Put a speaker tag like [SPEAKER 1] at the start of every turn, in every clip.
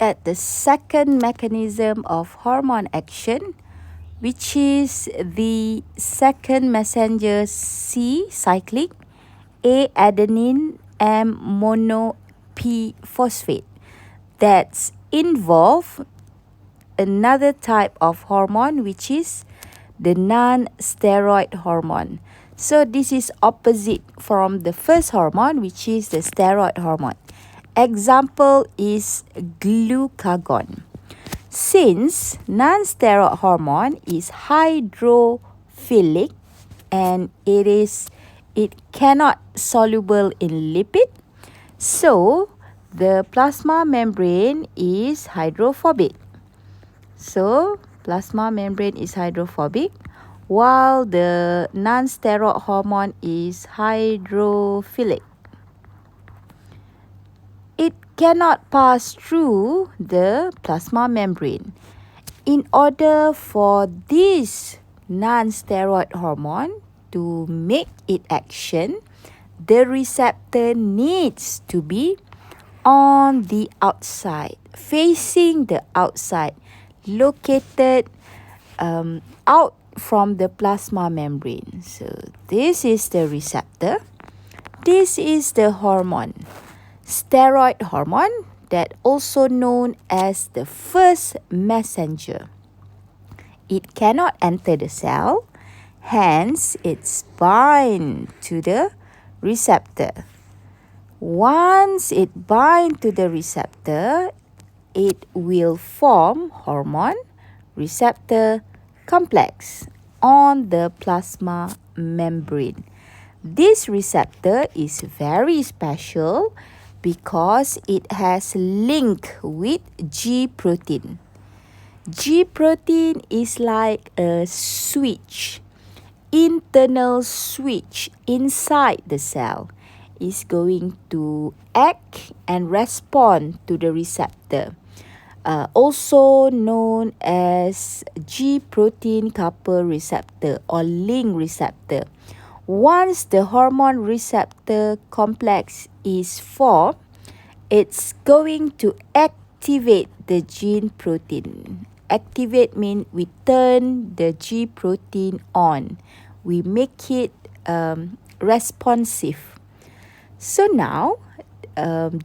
[SPEAKER 1] at the second mechanism of hormone action, which is the second messenger C cyclic A adenine M mono P phosphate that's involve another type of hormone, which is the non-steroid hormone. So this is opposite from the first hormone, which is the steroid hormone. Example is glucagon. Since non-steroid hormone is hydrophilic and it cannot soluble in lipid, so the plasma membrane is hydrophobic. So plasma membrane is hydrophobic, while the non-steroid hormone is hydrophilic. It cannot pass through the plasma membrane. In order for this non-steroid hormone to make its action, the receptor needs to be on the outside, facing the outside, located out from the plasma membrane. So this is the receptor. This is the hormone. Steroid hormone, that also known as the first messenger. It cannot enter the cell, hence it's bind to the receptor. Once it bind to the receptor, it will form hormone receptor complex on the plasma membrane. This receptor is very special because it has link with G protein. G protein is like a switch, internal switch inside the cell. Is going to act and respond to the receptor, also known as G protein couple receptor or link receptor. Once the hormone receptor complex is formed, it's going to activate the gene protein. Activate means we turn the G protein on. We make it responsive. So now,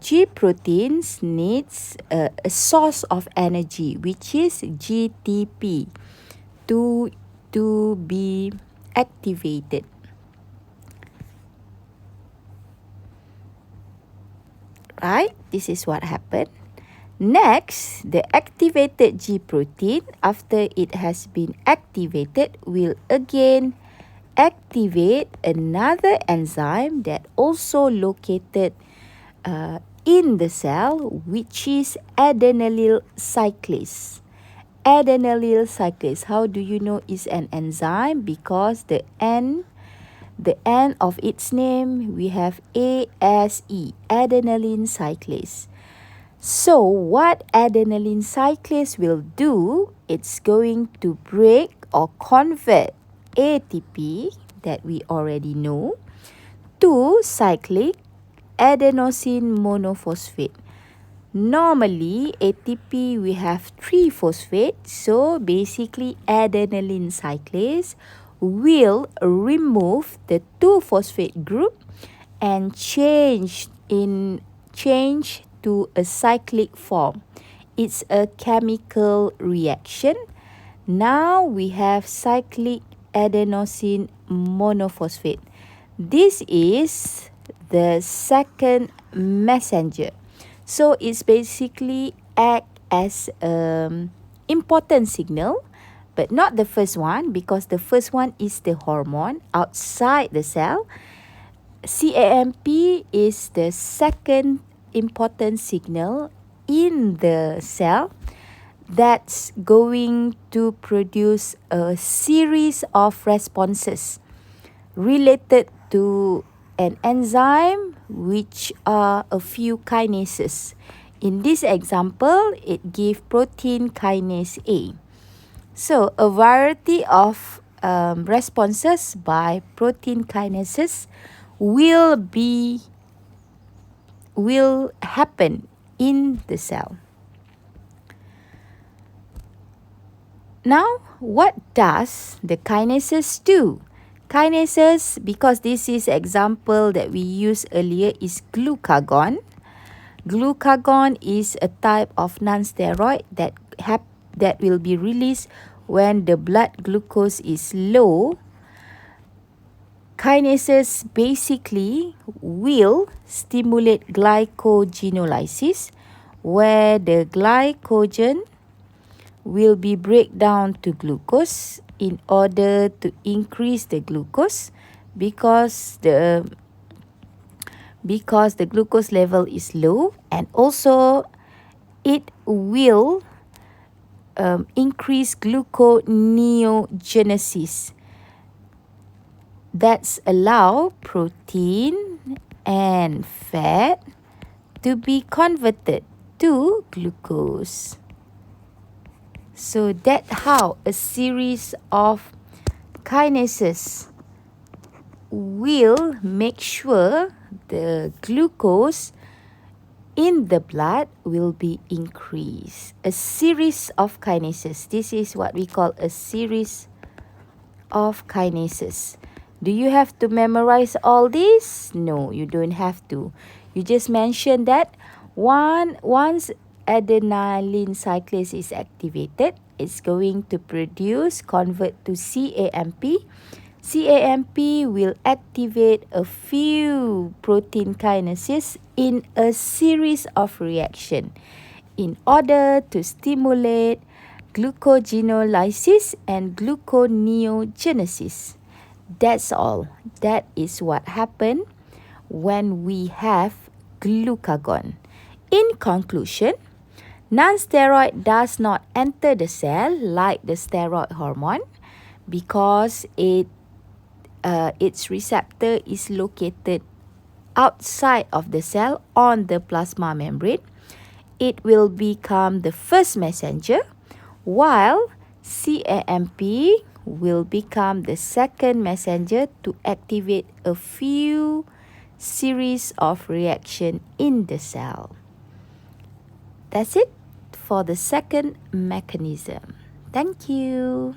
[SPEAKER 1] G proteins needs a source of energy, which is GTP, to be activated. Right? This is what happened. Next, the activated G protein, after it has been activated, will again activate another enzyme that also located in the cell, which is adenylyl cyclase. Adenylyl cyclase, how do you know is an enzyme? Because the end of its name, we have ASE, adenylyl cyclase. So what adenylyl cyclase will do, it's going to break or convert ATP that we already know to cyclic adenosine monophosphate. Normally, ATP we have 3 phosphates, so basically adenylyl cyclase will remove the 2 phosphate group and change to a cyclic form. It's a chemical reaction. Now we have cyclic adenosine monophosphate. This is the second messenger. So it's basically act as important signal, but not the first one, because the first one is the hormone outside the cell. cAMP is the second important signal in the cell that's going to produce a series of responses related to an enzyme, which are a few kinases. In this example, it gives protein kinase A. So a variety of responses by protein kinases will happen in the cell. Now, what does the kinases do? Kinases, because this is example that we used earlier, is glucagon. Glucagon is a type of non-steroid that will be released when the blood glucose is low. Kinases basically will stimulate glycogenolysis, where the glycogen will be break down to glucose in order to increase the glucose because the glucose level is low, and also it will increase gluconeogenesis. That's allow protein and fat to be converted to glucose. So that's how a series of kinases will make sure the glucose in the blood will be increased. A series of kinases. This is what we call a series of kinases. Do you have to memorize all this? No, you don't have to. You just mention that once adenylyl cyclase is activated, it's going to convert to cAMP. cAMP will activate a few protein kinases in a series of reaction in order to stimulate glucogenolysis and gluconeogenesis. That's all. That is what happened when we have glucagon. In conclusion, non-steroid does not enter the cell like the steroid hormone because its receptor is located outside of the cell on the plasma membrane. It will become the first messenger, while cAMP will become the second messenger to activate a few series of reaction in the cell. That's it for the second mechanism. Thank you.